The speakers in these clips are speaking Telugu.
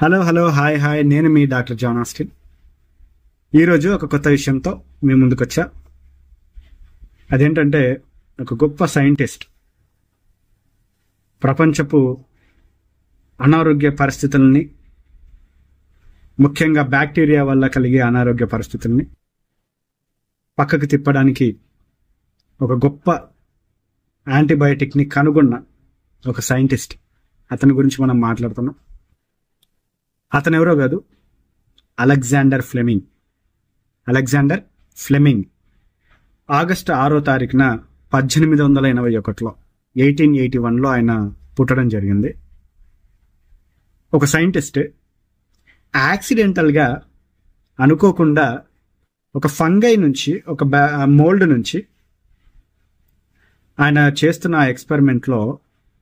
హలో హలో హాయ్ హాయ్ నేను మీ డాక్టర్ జాన్ ఆస్టిన్. ఈరోజు ఒక కొత్త విషయంతో మీ ముందుకు వచ్చా. అదేంటంటే ఒక గొప్ప సైంటిస్ట్ ప్రపంచపు అనారోగ్య పరిస్థితుల్ని, ముఖ్యంగా బ్యాక్టీరియా వల్ల కలిగే అనారోగ్య పరిస్థితుల్ని పక్కకు తిప్పడానికి ఒక గొప్ప యాంటీబయాటిక్ని కనుగొన్న ఒక సైంటిస్ట్, అతని గురించి మనం మాట్లాడుతున్నాం. అతను ఎవరో కాదు, అలెగ్జాండర్ ఫ్లెమింగ్. ఆగస్టు 6వ తారీఖున 1881లో 1881లో ఆయన పుట్టడం జరిగింది. ఒక సైంటిస్ట్ యాక్సిడెంటల్గా అనుకోకుండా ఒక ఫంగై నుంచి, ఒక మోల్డ్ నుంచి ఆయన చేస్తున్న ఎక్స్పెరిమెంట్లో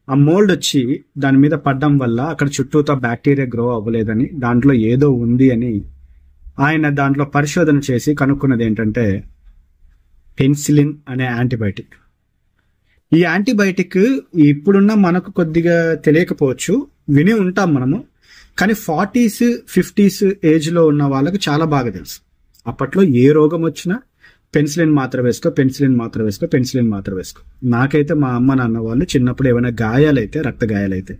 ఆ మోల్డ్ వచ్చి దాని మీద పడడం వల్ల అక్కడ చుట్టూతో బ్యాక్టీరియా గ్రో అవ్వలేదని, దాంట్లో ఏదో ఉంది అని ఆయన దాంట్లో పరిశోధన చేసి కనుక్కున్నది ఏంటంటే పెన్సిలిన్ అనే యాంటీబయాటిక్. ఈ యాంటీబయాటిక్ ఇప్పుడున్న మనకు కొద్దిగా తెలియకపోవచ్చు, విని ఉంటాం మనము, కానీ 40s 50s ఏజ్లో ఉన్న వాళ్ళకి చాలా బాగా తెలుసు. అప్పట్లో ఏ రోగం వచ్చినా పెన్సిలిన్ మాత్ర వేసుకో. నాకైతే మా అమ్మ నాన్న వాళ్ళు చిన్నప్పుడు ఏమైనా గాయాలైతే, రక్త గాయాలైతే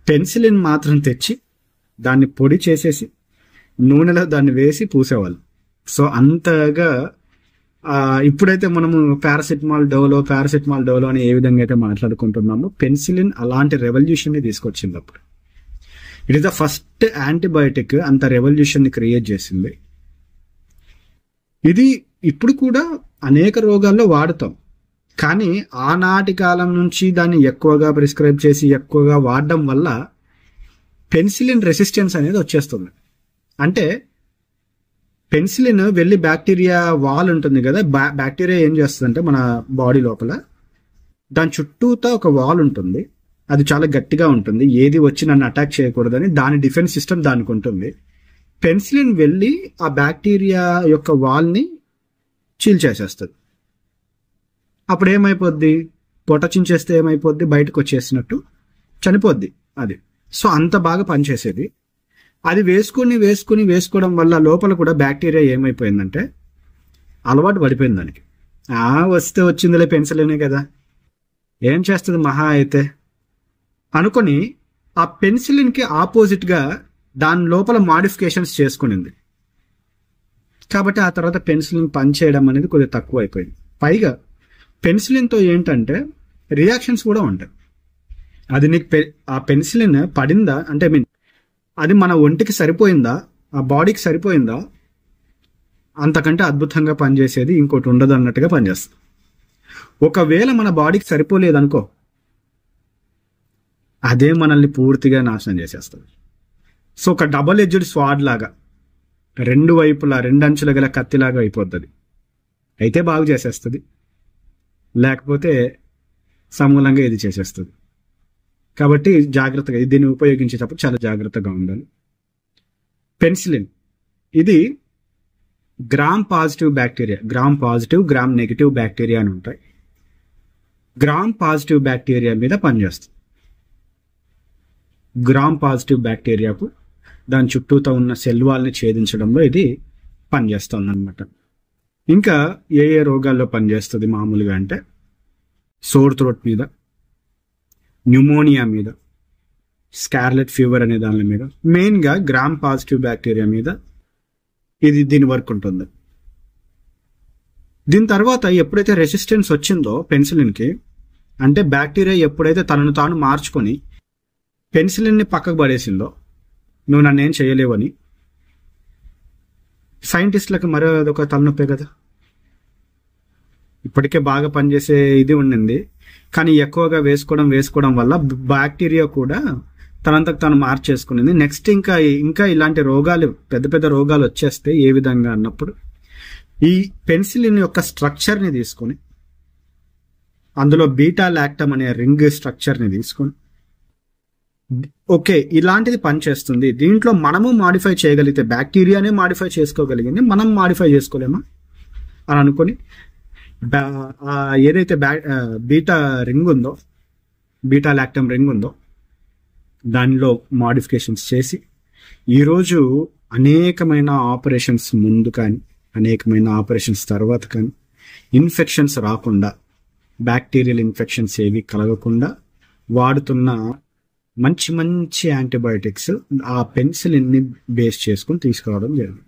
పెన్సిలిన్ మాత్రం తెచ్చి దాన్ని పొడి చేసేసి నూనెలో దాన్ని వేసి పూసేవాళ్ళు. సో అంతగా ఇప్పుడైతే మనము పారాసిటమాల్ డోలో అని ఏ విధంగా అయితే మాట్లాడుకుంటున్నామో, పెన్సిలిన్ అలాంటి రెవల్యూషన్ని తీసుకొచ్చింది అప్పుడు. It is the first antibiotic అంత రెవల్యూషన్ని క్రియేట్ చేసింది. ఇది ఇప్పుడు కూడా అనేక రోగాల్లో వాడుతాం, కానీ ఆనాటి కాలం నుంచి దాన్ని ఎక్కువగా ప్రిస్క్రైబ్ చేసి ఎక్కువగా వాడడం వల్ల పెన్సిలిన్ రెసిస్టెన్స్ అనేది వచ్చేస్తుంది. అంటే పెన్సిలిన్ వెళ్ళి బ్యాక్టీరియా వాల్ ఉంటుంది కదా, బ్యాక్టీరియా ఏం చేస్తుందంటే మన బాడీ లోపల దాని చుట్టూతో ఒక వాల్ ఉంటుంది, అది చాలా గట్టిగా ఉంటుంది, ఏది వచ్చి నన్ను అటాక్ చేయకూడదని దాని డిఫెన్స్ సిస్టమ్ దానికి ఉంటుంది. పెన్సిలిన్ వెళ్ళి ఆ బ్యాక్టీరియా యొక్క వాల్ని చీల్చేసేస్తుంది. అప్పుడు ఏమైపోద్ది, పొట్ట చించేస్తే ఏమైపోద్ది, బయటకు వచ్చేసినట్టు చనిపోద్ది అది. సో అంత బాగా పనిచేసేది. అది వేసుకోవడం వల్ల లోపల కూడా బ్యాక్టీరియా ఏమైపోయిందంటే అలవాటు పడిపోయింది దానికి. వస్తే వచ్చిందిలే, పెన్సిలినే కదా, ఏం చేస్తుంది మహా అయితే అనుకొని ఆ పెన్సిలిన్కి ఆపోజిట్గా దాని లోపల మాడిఫికేషన్స్ చేసుకునింది. కాబట్టి ఆ తర్వాత పెన్సిలిన్ పనిచేయడం అనేది కొద్దిగా తక్కువ అయిపోయింది. పైగా పెన్సిలిన్తో ఏంటంటే రియాక్షన్స్ కూడా ఉంటాయి. అది నీకు ఆ పెన్సిలిన్ పడిందా అంటే అది మన ఒంటికి సరిపోయిందా, ఆ బాడీకి సరిపోయిందా, అంతకంటే అద్భుతంగా పనిచేసేది ఇంకోటి ఉండదు అన్నట్టుగా పనిచేస్తుంది. ఒకవేళ మన బాడీకి సరిపోలేదనుకో, అదే మనల్ని పూర్తిగా నాశనం చేసేస్తుంది. సో ఒక డబుల్ ఎడ్జ్డ్ స్వాడ్ లాగా, రెండు వైపులా రెండు అంచుల గల కత్తిలాగా అయిపోతుంది. అయితే బాగు చేసేస్తుంది, లేకపోతే సమూలంగా ఇది చేసేస్తుంది. కాబట్టి జాగ్రత్తగా దీన్ని ఉపయోగించేటప్పుడు చాలా జాగ్రత్తగా ఉండాలి. పెన్సిలిన్ ఇది gram positive bacteria, gram negative bacteria అని ఉంటాయి. గ్రామ్ పాజిటివ్ బ్యాక్టీరియా మీద పనిచేస్తుంది. గ్రామ్ పాజిటివ్ బ్యాక్టీరియాకు దాని చుట్టూతో ఉన్న సెల్ వాల్ని ఛేదించడంలో ఇది పనిచేస్తుంది అనమాట. ఇంకా ఏ రోగాల్లో పనిచేస్తుంది మామూలుగా అంటే సోర్ థ్రోట్ మీద, న్యూమోనియా మీద, స్కార్లెట్ ఫీవర్ అనే దాని మీద, మెయిన్గా గ్రామ్ పాజిటివ్ బ్యాక్టీరియా మీద దీని వర్క్ ఉంటుంది. దీని తర్వాత ఎప్పుడైతే రెసిస్టెన్స్ వచ్చిందో పెన్సిలిన్కి, అంటే బ్యాక్టీరియా ఎప్పుడైతే తనను తాను మార్చుకొని పెన్సిలిన్ని పక్కకు పడేసిందో, నువ్వు నన్ను ఏం చేయలేవని, సైంటిస్టులకు మరో అదొక తలనొప్పే కదా. ఇప్పటికే బాగా పనిచేసే ఇది ఉండింది, కానీ ఎక్కువగా వేసుకోవడం వల్ల బ్యాక్టీరియా కూడా తనంతకు తాను మార్చేసుకునింది. నెక్స్ట్ ఇంకా ఇలాంటి రోగాలు, పెద్ద రోగాలు వచ్చేస్తే ఏ విధంగా అన్నప్పుడు ఈ పెన్సిలిన్ యొక్క స్ట్రక్చర్ని తీసుకొని, అందులో బీటా లాక్టమ్ అనే రింగ్ స్ట్రక్చర్ని తీసుకొని, ఓకే ఇలాంటిది పనిచేస్తుంది, దీంట్లో మనము మాడిఫై చేయగలిగితే, బ్యాక్టీరియానే మాడిఫై చేసుకోగలిగింది, మనం మాడిఫై చేసుకోలేమా అని అనుకొని ఏదైతే బీటా లాక్టమ్ రింగ్ ఉందో దానిలో మాడిఫికేషన్స్ చేసి ఈరోజు అనేకమైన ఆపరేషన్స్ ముందు కానీ అనేకమైన ఆపరేషన్స్ తర్వాత కానీ ఇన్ఫెక్షన్స్ రాకుండా, బ్యాక్టీరియల్ ఇన్ఫెక్షన్స్ ఏవి కలగకుండా వాడుతున్న మంచి మంచి యాంటీబయాటిక్స్ ఆ పెన్సిలిన్ని బేస్ చేసుకుని తీసుకురావడం జరిగింది.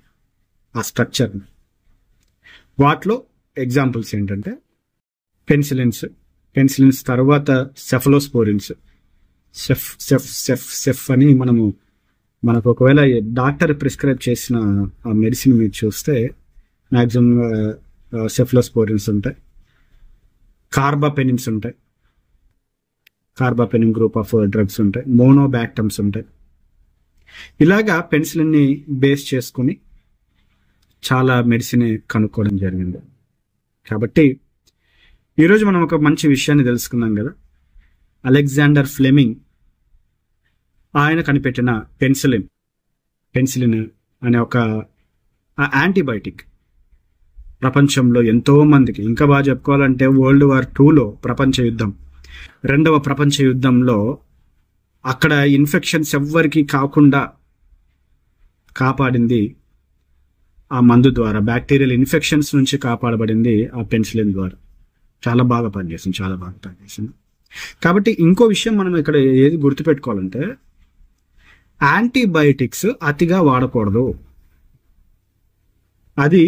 ఆ స్ట్రక్చర్ని వాటిలో ఎగ్జాంపుల్స్ ఏంటంటే పెన్సిలిన్స్ తర్వాత సెఫలోస్పోరిన్స్. సెఫ్ అని మనకు ఒకవేళ డాక్టర్ ప్రిస్క్రైబ్ చేసిన ఆ మెడిసిన్ మీరు చూస్తే మ్యాక్సిమం సెఫలోస్పోరిన్స్ ఉంటాయి, కార్బాపెనిన్స్ ఉంటాయి, కార్బాపెనిన్ గ్రూప్ ఆఫ్ డ్రగ్స్ ఉంటాయి, మోనోబ్యాక్టమ్స్ ఉంటాయి. ఇలాగా పెన్సిలిన్ని బేస్ చేసుకుని చాలా మెడిసిన్ కనుక్కోవడం జరిగింది. కాబట్టి ఈరోజు మనం ఒక మంచి విషయాన్ని తెలుసుకున్నాం కదా. అలెగ్జాండర్ ఫ్లెమింగ్ ఆయన కనిపెట్టిన పెన్సిలిన్ అనే ఒక యాంటీబయాటిక్ ప్రపంచంలో ఎంతో మందికి, ఇంకా బాగా చెప్పుకోవాలంటే World War II రెండవ ప్రపంచ యుద్ధంలో అక్కడ ఇన్ఫెక్షన్స్ ఎవ్వరికి కాకుండా కాపాడింది ఆ మందు ద్వారా. బ్యాక్టీరియల్ ఇన్ఫెక్షన్స్ నుంచి కాపాడబడింది ఆ పెన్సిలిన్ ద్వారా. చాలా బాగా పనిచేసింది. కాబట్టి ఇంకో విషయం మనం ఇక్కడ ఏది గుర్తుపెట్టుకోవాలంటే, యాంటీబయాటిక్స్ అతిగా వాడకూడదు. అది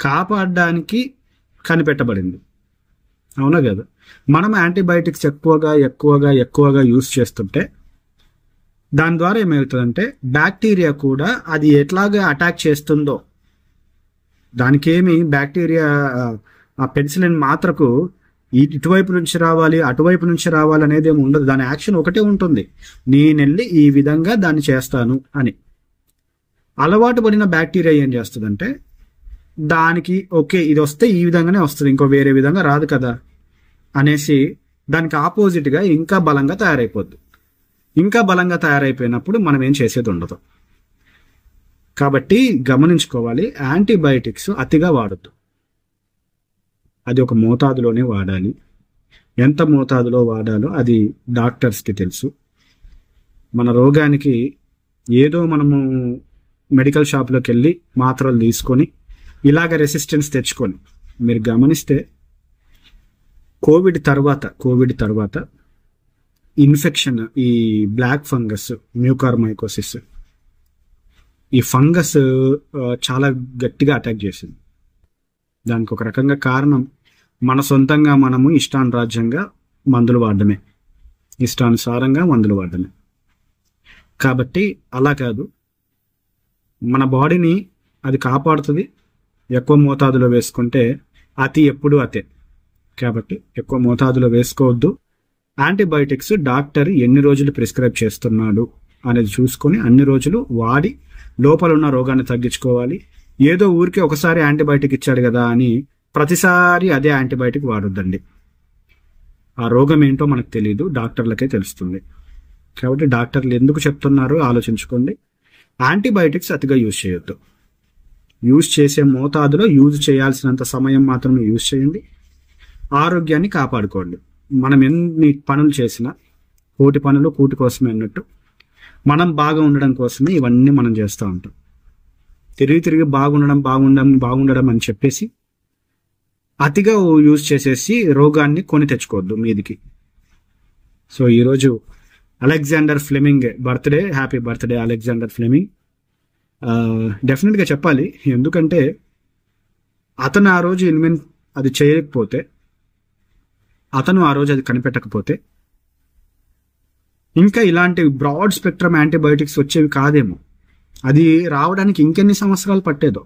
కాపాడడానికి కనిపెట్టబడింది, అవునా కదా. మనం యాంటీబయాటిక్స్ ఎక్కువగా యూజ్ చేస్తుంటే దాని ద్వారా ఏమవుతుందంటే బ్యాక్టీరియా కూడా అది ఎట్లాగా అటాక్ చేస్తుందో, దానికేమి బ్యాక్టీరియా ఆ పెన్సిలిన్ మాత్రకు ఇటువైపు నుంచి రావాలి అటువైపు నుంచి రావాలి అనేది ఏమి ఉండదు. దాని యాక్షన్ ఒకటే ఉంటుంది, నేనెళ్ళి ఈ విధంగా దాన్ని చేస్తాను అని. అలవాటు పడిన బ్యాక్టీరియా ఏం చేస్తుందంటే దానికి ఓకే ఇది వస్తే ఈ విధంగానే వస్తుంది, ఇంకో వేరే విధంగా రాదు కదా అనేసి దానికి ఆపోజిట్గా ఇంకా బలంగా తయారైపోద్ది. ఇంకా బలంగా తయారైపోయినప్పుడు మనం ఏం చేసేది ఉండదు. కాబట్టి గమనించుకోవాలి, యాంటీబయాటిక్స్ అతిగా వాడద్దు. అది ఒక మోతాదులోనే వాడాలి. ఎంత మోతాదులో వాడాలో అది డాక్టర్స్కి తెలుసు. మన రోగానికి ఏదో మనము మెడికల్ షాప్లోకి వెళ్ళి మాత్రలు తీసుకొని ఇలాగ రెసిస్టెన్స్ తెచ్చుకొని, మీరు గమనిస్తే కోవిడ్ తర్వాత ఇన్ఫెక్షన్, ఈ బ్లాక్ ఫంగస్, మ్యూకార్మైకోసిస్, ఈ ఫంగస్ చాలా గట్టిగా అటాక్ చేసింది. దానికి ఒక రకంగా కారణం మన సొంతంగా మనము ఇష్టానుసారంగా మందులు వాడడమే. కాబట్టి అలా కాదు, మన బాడీని అది కాపాడుతుంది. ఎక్కువ మోతాదులో వేసుకుంటే ఎప్పుడు అతే. కాబట్టి ఎక్కువ మోతాదులో వేసుకోవద్దు. యాంటీబయాటిక్స్ డాక్టర్ ఎన్ని రోజులు ప్రిస్క్రైబ్ చేస్తున్నాడు అనేది చూసుకొని అన్ని రోజులు వాడి లోపల ఉన్న రోగాన్ని తగ్గించుకోవాలి. ఏదో ఊరికే ఒకసారి యాంటీబయాటిక్ ఇచ్చాడు కదా అని ప్రతిసారి అదే యాంటీబయాటిక్ వాడొద్దండి. ఆ రోగం ఏంటో మనకు తెలియదు, డాక్టర్లకే తెలుస్తుంది. కాబట్టి డాక్టర్లు ఎందుకు చెప్తున్నారో ఆలోచించుకోండి. యాంటీబయాటిక్స్ అతిగా యూజ్ చేయొద్దు. యూజ్ చేసే మోతాదులో యూజ్ చేయాల్సినంత సమయం మాత్రమే యూజ్ చేయండి. ఆరోగ్యాన్ని కాపాడుకోండి. మనం ఎన్ని పనులు చేసినా కోటి పనులు కూటి కోసమే అన్నట్టు మనం బాగా ఉండడం కోసమే ఇవన్నీ మనం చేస్తూ ఉంటాం. తిరిగి బాగుండడం అని చెప్పేసి అతిగా యూజ్ చేసేసి రోగాన్ని కొని తెచ్చుకోవద్దు మీదికి. సో ఈరోజు Alexander Fleming birthday. Happy birthday Alexander Fleming. డెఫినెట్గా చెప్పాలి, ఎందుకంటే అతను ఆ రోజు అది చేయకపోతే, అతను ఆ రోజు అది కనిపెట్టకపోతే ఇంకా ఇలాంటి బ్రాడ్ స్పెక్ట్రమ్ యాంటీబయాటిక్స్ వచ్చేవి కాదేమో. అది రావడానికి ఇంకెన్ని సంవత్సరాలు పట్టేదో.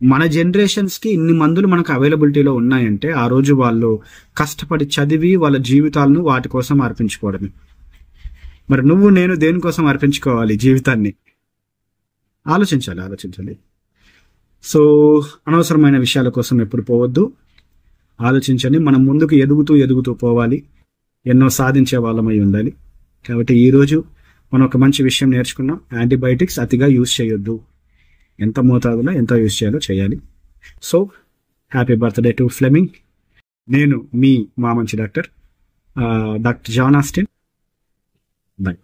మన జనరేషన్స్కి ఇన్ని మందులు మనకు అవైలబిలిటీలో ఉన్నాయంటే ఆ రోజు వాళ్ళు కష్టపడి చదివి వాళ్ళ జీవితాలను వాటి కోసం అర్పించుకోవడమే. మరి నువ్వు నేను దేనికోసం అర్పించుకోవాలి జీవితాన్ని? ఆలోచించాలి. సో అనవసరమైన విషయాల కోసం ఎప్పుడు పోవద్దు, ఆలోచించండి. మనం ముందుకు ఎదుగుతూ పోవాలి, ఎన్నో సాధించే వాళ్ళమై ఉండాలి. కాబట్టి ఈరోజు మనం ఒక మంచి విషయం నేర్చుకున్నాం. యాంటీబయాటిక్స్ అతిగా యూజ్ చేయొద్దు, ఎంత మోతాదులో ఎంత యూజ్ చేయాలి. So happy birthday to Fleming. నేను మీ మంచి డాక్టర్ జాన్ ఆస్టిన్. బై.